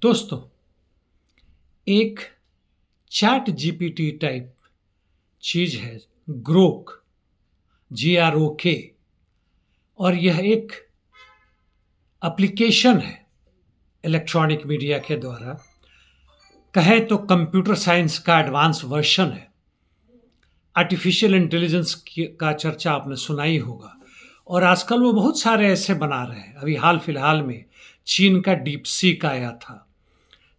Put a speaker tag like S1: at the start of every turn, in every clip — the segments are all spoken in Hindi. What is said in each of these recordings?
S1: दोस्तों, एक चैट जीपीटी टाइप चीज है ग्रोक, GROK। और यह एक एप्लीकेशन है इलेक्ट्रॉनिक मीडिया के द्वारा, कहे तो कंप्यूटर साइंस का एडवांस वर्जन है। आर्टिफिशियल इंटेलिजेंस का चर्चा आपने सुना ही होगा, और आजकल वो बहुत सारे ऐसे बना रहे हैं। अभी हाल फिलहाल में चीन का डीपसीक आया था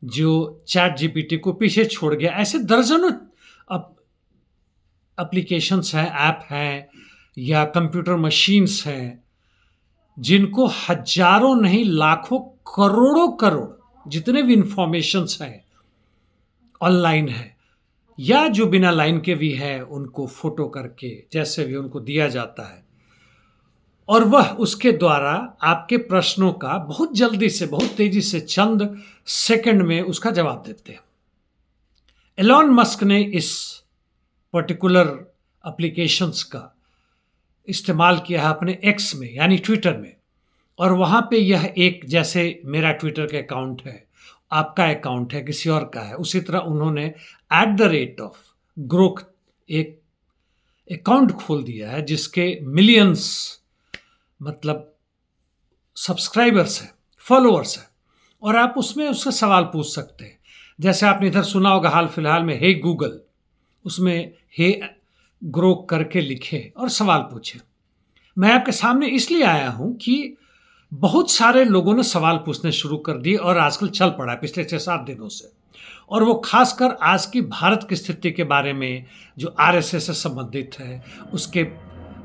S1: जो चैट जीपीटी को पीछे छोड़ गया। ऐसे दर्जनों एप्लीकेशंस हैं, ऐप हैं या कंप्यूटर मशीन्स हैं जिनको हजारों नहीं लाखों करोड़ों करोड़ जितने भी इंफॉर्मेशंस हैं ऑनलाइन है, या जो बिना लाइन के भी है उनको फोटो करके जैसे भी उनको दिया जाता है, और वह उसके द्वारा आपके प्रश्नों का बहुत जल्दी से, बहुत तेजी से, चंद सेकंड में उसका जवाब देते हैं। एलॉन मस्क ने इस पर्टिकुलर एप्लीकेशंस का इस्तेमाल किया है अपने एक्स में यानी ट्विटर में, और वहाँ पे यह एक, जैसे मेरा ट्विटर का अकाउंट है, आपका अकाउंट है, किसी और का है, उसी तरह उन्होंने @ ग्रोक एक अकाउंट खोल दिया है जिसके मिलियंस मतलब सब्सक्राइबर्स हैं, फॉलोअर्स हैं, और आप उसमें उससे सवाल पूछ सकते हैं। जैसे आपने इधर सुना होगा हाल फिलहाल में हे गूगल, उसमें हे ग्रोक करके लिखे और सवाल पूछे। मैं आपके सामने इसलिए आया हूं कि बहुत सारे लोगों ने सवाल पूछने शुरू कर दिए और आजकल चल पड़ा है पिछले 6-7 दिनों से, और वो खासकर आज की भारत की स्थिति के बारे में, जो आरएसएस से संबंधित है, उसके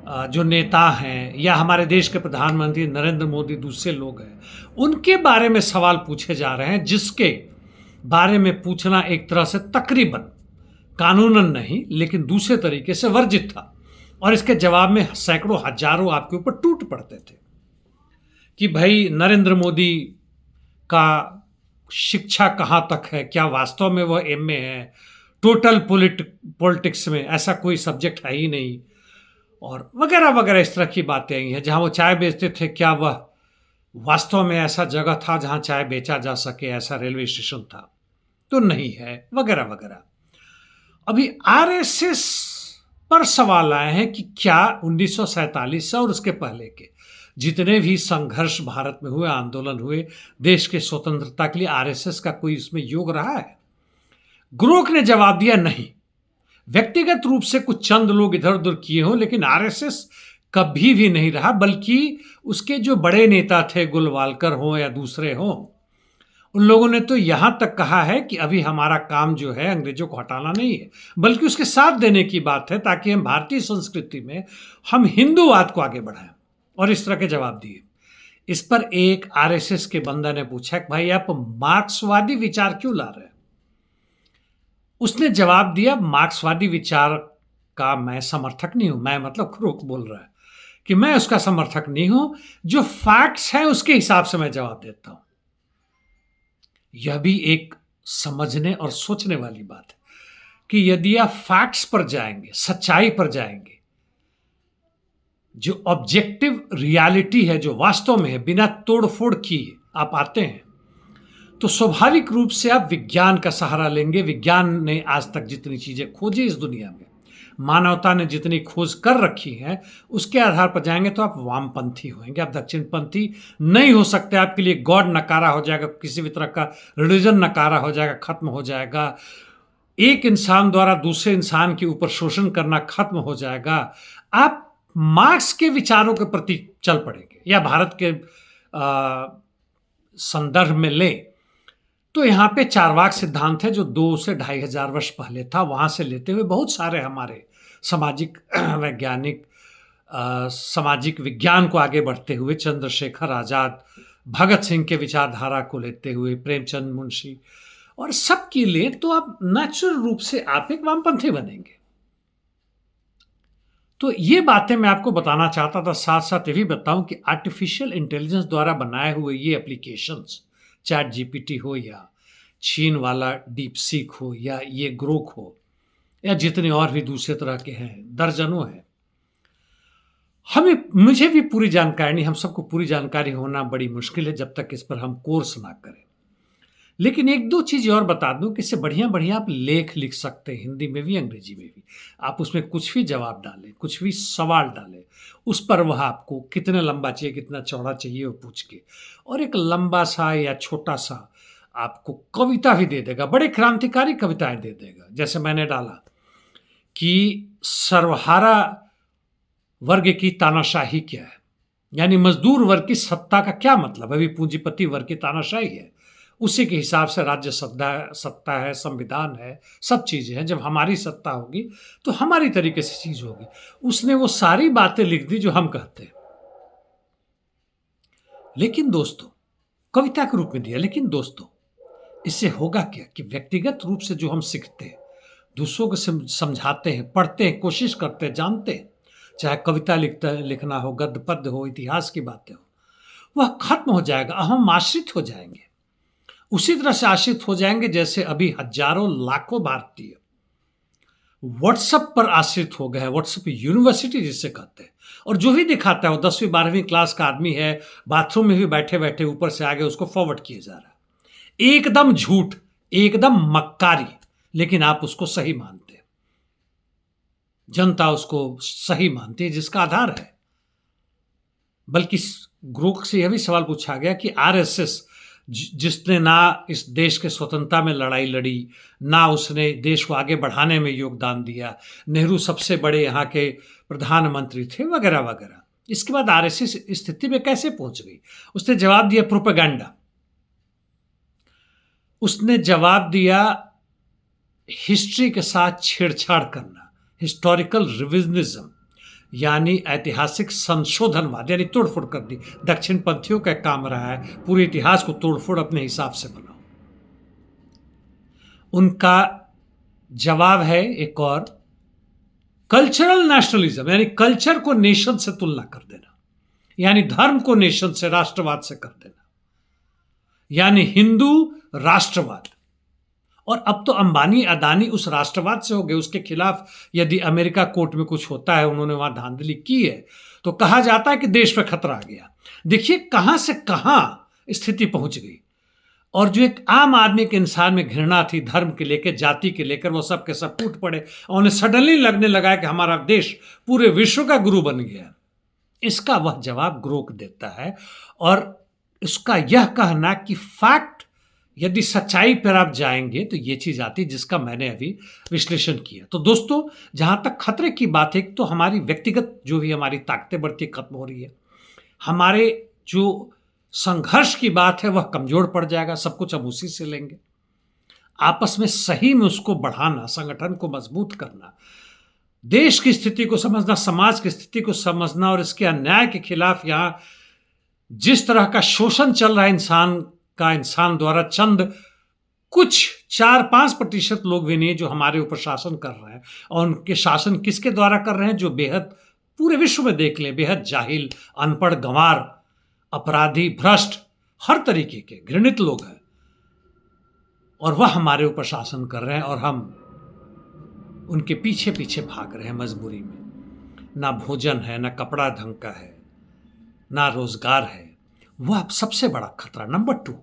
S1: जो नेता हैं, या हमारे देश के प्रधानमंत्री नरेंद्र मोदी, दूसरे लोग हैं, उनके बारे में सवाल पूछे जा रहे हैं, जिसके बारे में पूछना एक तरह से तकरीबन कानूनन नहीं लेकिन दूसरे तरीके से वर्जित था। और इसके जवाब में सैकड़ों हजारों आपके ऊपर टूट पड़ते थे कि भाई नरेंद्र मोदी का शिक्षा कहाँ तक है, क्या वास्तव में वह MA है, टोटल पॉलिटिक्स में ऐसा कोई सब्जेक्ट है ही नहीं, और वगैरह वगैरह इस तरह की बातें आई हैं। जहाँ वो चाय बेचते थे, क्या वह वास्तव में ऐसा जगह था जहाँ चाय बेचा जा सके, ऐसा रेलवे स्टेशन था तो नहीं है, वगैरह वगैरह। अभी आरएसएस पर सवाल आए हैं कि क्या 1947 से और उसके पहले के जितने भी संघर्ष भारत में हुए, आंदोलन हुए देश के स्वतंत्रता के लिए, आरएसएस का कोई इसमें योग रहा है? ग्रोक ने जवाब दिया नहीं। व्यक्तिगत रूप से कुछ चंद लोग इधर उधर किए हों, लेकिन आरएसएस कभी भी नहीं रहा, बल्कि उसके जो बड़े नेता थे, गोलवालकर हों या दूसरे हों, उन लोगों ने तो यहां तक कहा है कि अभी हमारा काम जो है अंग्रेजों को हटाना नहीं है, बल्कि उसके साथ देने की बात है, ताकि हम भारतीय संस्कृति में हम हिंदूवाद को आगे बढ़ाएं, और इस तरह के जवाब दिए। इस पर एक आरएसएस के बंदा ने पूछा कि भाई आप मार्क्सवादी विचार क्यों ला रहे हैं? उसने जवाब दिया, मार्क्सवादी विचार का मैं समर्थक नहीं हूं। मैं मतलब ग्रोक बोल रहा है कि मैं उसका समर्थक नहीं हूं, जो फैक्ट्स हैं उसके हिसाब से मैं जवाब देता हूं। यह भी एक समझने और सोचने वाली बात है कि यदि आप फैक्ट्स पर जाएंगे, सच्चाई पर जाएंगे, जो ऑब्जेक्टिव रियलिटी है, जो वास्तव में है, बिना तोड़फोड़ किए आप आते हैं, तो स्वाभाविक रूप से आप विज्ञान का सहारा लेंगे। विज्ञान ने आज तक जितनी चीजें खोजी इस दुनिया में, मानवता ने जितनी खोज कर रखी है, उसके आधार पर जाएंगे तो आप वामपंथी होंगे, आप दक्षिणपंथी नहीं हो सकते। आपके लिए गॉड नकारा हो जाएगा, किसी भी तरह का रिलीजन नकारा हो जाएगा, खत्म हो जाएगा। एक इंसान द्वारा दूसरे इंसान के ऊपर शोषण करना खत्म हो जाएगा। आप मार्क्स के विचारों के प्रति चल पड़ेंगे, या भारत के संदर्भ में ले तो यहाँ पे चारवाक सिद्धांत है जो 2 से 2,500 वर्ष पहले था। वहाँ से लेते हुए बहुत सारे हमारे सामाजिक वैज्ञानिक, सामाजिक विज्ञान को आगे बढ़ते हुए, चंद्रशेखर आज़ाद, भगत सिंह के विचारधारा को लेते हुए, प्रेमचंद मुंशी, और सबकी ले तो आप नेचुरल रूप से आप एक वामपंथी बनेंगे। तो ये बातें मैं आपको बताना चाहता था। साथ साथ ये भी बताऊं कि आर्टिफिशियल इंटेलिजेंस द्वारा बनाए हुए ये एप्लीकेशंस, चैट जीपीटी हो, या चीन वाला डीपसीक हो, या ये ग्रोक हो, या जितने और भी दूसरे तरह के हैं, दर्जनों हैं, मुझे भी पूरी जानकारी नहीं, हम सबको पूरी जानकारी होना बड़ी मुश्किल है जब तक इस पर हम कोर्स ना करें। लेकिन एक दो चीज़ और बता दूं कि इससे बढ़िया बढ़िया आप लेख लिख सकते हैं, हिंदी में भी अंग्रेजी में भी। आप उसमें कुछ भी जवाब डालें, कुछ भी सवाल डालें, उस पर वह आपको कितना लंबा चाहिए कितना चौड़ा चाहिए वो पूछ के, और एक लंबा सा या छोटा सा आपको कविता भी दे देगा, बड़े क्रांतिकारी कविताएं दे देगा। जैसे मैंने डाला कि सर्वहारा वर्ग की तानाशाही क्या है, यानी मजदूर वर्ग की सत्ता का क्या मतलब है, अभी पूंजीपति वर्ग की तानाशाही है, उसी के हिसाब से राज्य सत्ता सत्ता है, संविधान है, सब चीजें हैं। जब हमारी सत्ता होगी तो हमारी तरीके से चीज होगी। उसने वो सारी बातें लिख दी जो हम कहते हैं। लेकिन दोस्तों, कविता के रूप में दिया, लेकिन दोस्तों इससे होगा क्या कि व्यक्तिगत रूप से जो हम सीखते हैं, दूसरों को समझाते हैं, पढ़ते हैं, कोशिश करते हैं, जानते हैं, चाहे कविता लिखना हो, गद्य पद्य हो, इतिहास की बातें हो, वह खत्म हो जाएगा, हम आश्रित हो जाएंगे। उसी तरह से आश्रित हो जाएंगे जैसे अभी हजारों लाखों भारतीय व्हाट्सएप पर आश्रित हो गए हैं, व्हाट्सएप यूनिवर्सिटी जिससे कहते हैं, और जो भी दिखाता है वो 10वीं 12वीं क्लास का आदमी है, बाथरूम में भी बैठे बैठे ऊपर से आगे उसको फॉरवर्ड किया जा रहा है। एकदम झूठ, एकदम मक्कारी, लेकिन आप उसको सही मानते हैं, जनता उसको सही मानती है, जिसका आधार है। बल्कि ग्रोक से यह भी सवाल पूछा गया कि आरएसएस जिसने ना इस देश के स्वतंत्रता में लड़ाई लड़ी, ना उसने देश को आगे बढ़ाने में योगदान दिया, नेहरू सबसे बड़े यहाँ के प्रधानमंत्री थे, वगैरह वगैरह, इसके बाद आरएसएस स्थिति में कैसे पहुंच गई? उसने जवाब दिया प्रोपेगेंडा। उसने जवाब दिया हिस्ट्री के साथ छेड़छाड़ करना, हिस्टोरिकल रिविजनिज्म, यानी ऐतिहासिक संशोधनवाद, यानी तोड़फोड़ कर दी। दक्षिण पंथियों का काम रहा है पूरे इतिहास को तोड़फोड़ अपने हिसाब से बनाओ। उनका जवाब है एक और, कल्चरल नेशनलिज्म, यानी कल्चर को नेशन से तुलना कर देना, यानी धर्म को नेशन से, राष्ट्रवाद से कर देना, यानी हिंदू राष्ट्रवाद। और अब तो अंबानी अदानी उस राष्ट्रवाद से हो गए। उसके खिलाफ यदि अमेरिका कोर्ट में कुछ होता है, उन्होंने वहां धांधली की है, तो कहा जाता है कि देश पर खतरा आ गया। देखिए कहां से कहां स्थिति पहुंच गई। और जो एक आम आदमी के इंसान में घृणा थी धर्म के लेकर, जाति के लेकर, वो सब के सब टूट पड़े और उन्हें सडनली लगने लगा कि हमारा देश पूरे विश्व का गुरु बन गया। इसका वह जवाब ग्रोक देता है, और उसका यह कहना कि फैक्ट, यदि सच्चाई पर आप जाएंगे तो ये चीज आती जिसका मैंने अभी विश्लेषण किया। तो दोस्तों, जहां तक खतरे की बात है, तो हमारी व्यक्तिगत जो भी हमारी ताकतें बढ़ती खत्म हो रही है, हमारे जो संघर्ष की बात है वह कमजोर पड़ जाएगा, सब कुछ हम उसी से लेंगे। आपस में सही में उसको बढ़ाना, संगठन को मजबूत करना, देश की स्थिति को समझना, समाज की स्थिति को समझना, और इसके अन्याय के खिलाफ यहां जिस तरह का शोषण चल रहा है इंसान द्वारा, चंद कुछ 4-5% लोग भी नहीं जो हमारे ऊपर शासन कर रहे हैं, और उनके शासन किसके द्वारा कर रहे हैं? जो बेहद, पूरे विश्व में देख लें, बेहद जाहिल, अनपढ़, गंवार, अपराधी, भ्रष्ट, हर तरीके के घृणित लोग हैं, और वह हमारे ऊपर शासन कर रहे हैं, और हम उनके पीछे पीछे भाग रहे हैं मजबूरी में। ना भोजन है, ना कपड़ा ढंग का है, ना रोजगार है। वह सबसे बड़ा खतरा नंबर 2।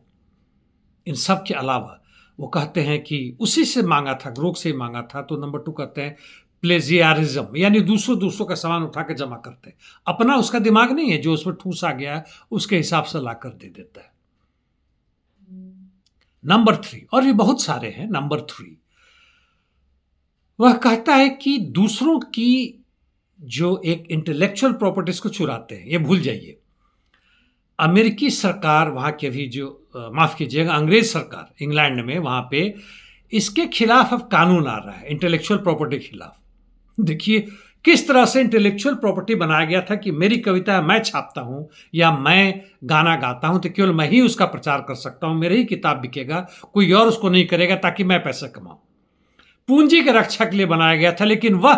S1: इन सब के अलावा वो कहते हैं कि उसी से मांगा था, ग्रोक से ही मांगा था, तो नंबर 2 कहते हैं प्लेजियारिज्म, यानी दूसरों का सामान उठा के जमा करते हैं, अपना उसका दिमाग नहीं है, जो उसमें ठूस आ गया है उसके हिसाब से ला कर दे देता है। नंबर 3, और भी बहुत सारे हैं। नंबर 3 वह कहता है कि दूसरों की जो एक इंटेलेक्चुअल प्रॉपर्टीज को चुराते हैं, ये भूल जाइए। अमेरिकी सरकार, वहाँ की अभी जो माफ़ कीजिएगा, अंग्रेज सरकार इंग्लैंड में, वहाँ पे इसके खिलाफ अब कानून आ रहा है, इंटेलेक्चुअल प्रॉपर्टी के खिलाफ। देखिए किस तरह से इंटेलेक्चुअल प्रॉपर्टी बनाया गया था कि मेरी कविता मैं छापता हूँ या मैं गाना गाता हूँ तो केवल मैं ही उसका प्रचार कर सकता हूँ, मेरे ही किताब बिकेगा, कोई और उसको नहीं करेगा, ताकि मैं पैसा कमाऊँ। पूंजी के रक्षा के लिए बनाया गया था, लेकिन वह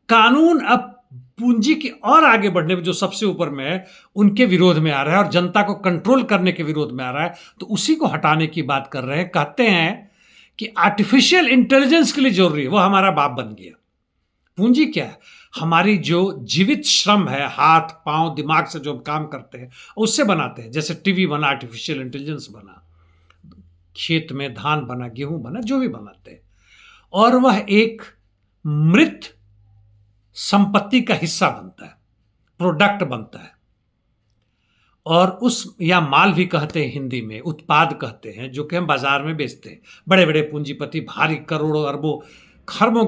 S1: कानून अब पूंजी के और आगे बढ़ने में, जो सबसे ऊपर में है, उनके विरोध में आ रहा है, और जनता को कंट्रोल करने के विरोध में आ रहा है। तो उसी को हटाने की बात कर रहे हैं। कहते हैं कि आर्टिफिशियल इंटेलिजेंस के लिए जरूरी है, वो हमारा बाप बन गया। पूंजी क्या है? हमारी जो जीवित श्रम है, हाथ पांव दिमाग से जो हम काम करते हैं उससे बनाते हैं। जैसे टीवी बना, आर्टिफिशियल इंटेलिजेंस बना, खेत में धान बना, गेहूं बना, जो भी बनाते हैं, और वह एक मृत संपत्ति का हिस्सा बनता है, प्रोडक्ट बनता है, और उस, या माल भी कहते हैं हिंदी में, उत्पाद कहते हैं, जो कि हम बाजार में बेचते हैं। बड़े बड़े पूंजीपति भारी करोड़ों अरबों खरबों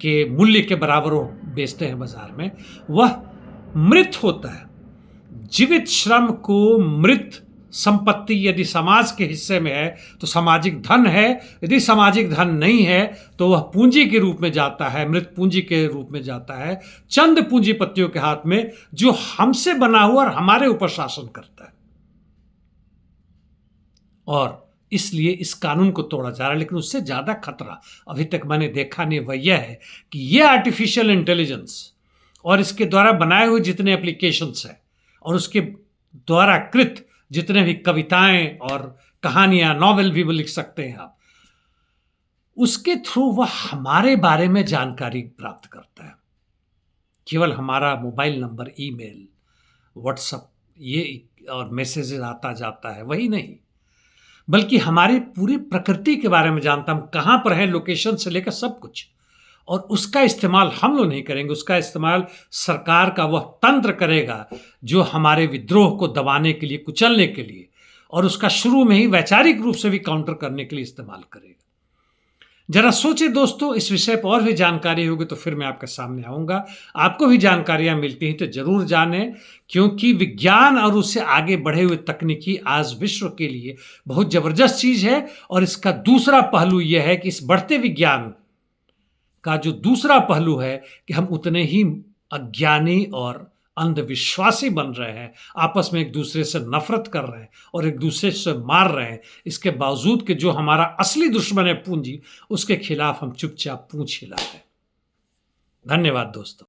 S1: के मूल्य के बराबर वो बेचते हैं बाजार में। वह मृत होता है। जीवित श्रम को मृत संपत्ति यदि समाज के हिस्से में है तो सामाजिक धन है, यदि सामाजिक धन नहीं है तो वह पूंजी के रूप में जाता है, मृत पूंजी के रूप में जाता है चंद पूंजीपतियों के हाथ में, जो हमसे बना हुआ और हमारे ऊपर शासन करता है। और इसलिए इस कानून को तोड़ा जा रहा है। लेकिन उससे ज्यादा खतरा अभी तक मैंने देखा नहीं, वह यह है कि यह आर्टिफिशियल इंटेलिजेंस और इसके द्वारा बनाए हुए जितने एप्लीकेशंस हैं और उसके द्वारा कृत जितने भी कविताएं और कहानियां, नॉवेल भी लिख सकते हैं आप, उसके थ्रू वह हमारे बारे में जानकारी प्राप्त करता है। केवल हमारा मोबाइल नंबर, ईमेल, व्हाट्सएप, ये और मैसेजेस आता जाता है, वही नहीं, बल्कि हमारी पूरी प्रकृति के बारे में जानता, हम कहाँ पर हैं, लोकेशन से लेकर सब कुछ। और उसका इस्तेमाल हम लोग नहीं करेंगे, उसका इस्तेमाल सरकार का वह तंत्र करेगा जो हमारे विद्रोह को दबाने के लिए, कुचलने के लिए, और उसका शुरू में ही वैचारिक रूप से भी काउंटर करने के लिए इस्तेमाल करेगा। जरा सोचे दोस्तों, इस विषय पर और भी जानकारी होगी तो फिर मैं आपके सामने आऊंगा। आपको भी जानकारियां मिलती हैं तो जरूर जानें, क्योंकि विज्ञान और उससे आगे बढ़े हुए तकनीकी आज विश्व के लिए बहुत जबरदस्त चीज है। और इसका दूसरा पहलू यह है कि इस बढ़ते विज्ञान का जो दूसरा पहलू है कि हम उतने ही अज्ञानी और अंधविश्वासी बन रहे हैं, आपस में एक दूसरे से नफरत कर रहे हैं और एक दूसरे से मार रहे हैं, इसके बावजूद कि जो हमारा असली दुश्मन है पूंजी, उसके खिलाफ हम चुपचाप पूंछ हिला रहे हैं। धन्यवाद दोस्तों।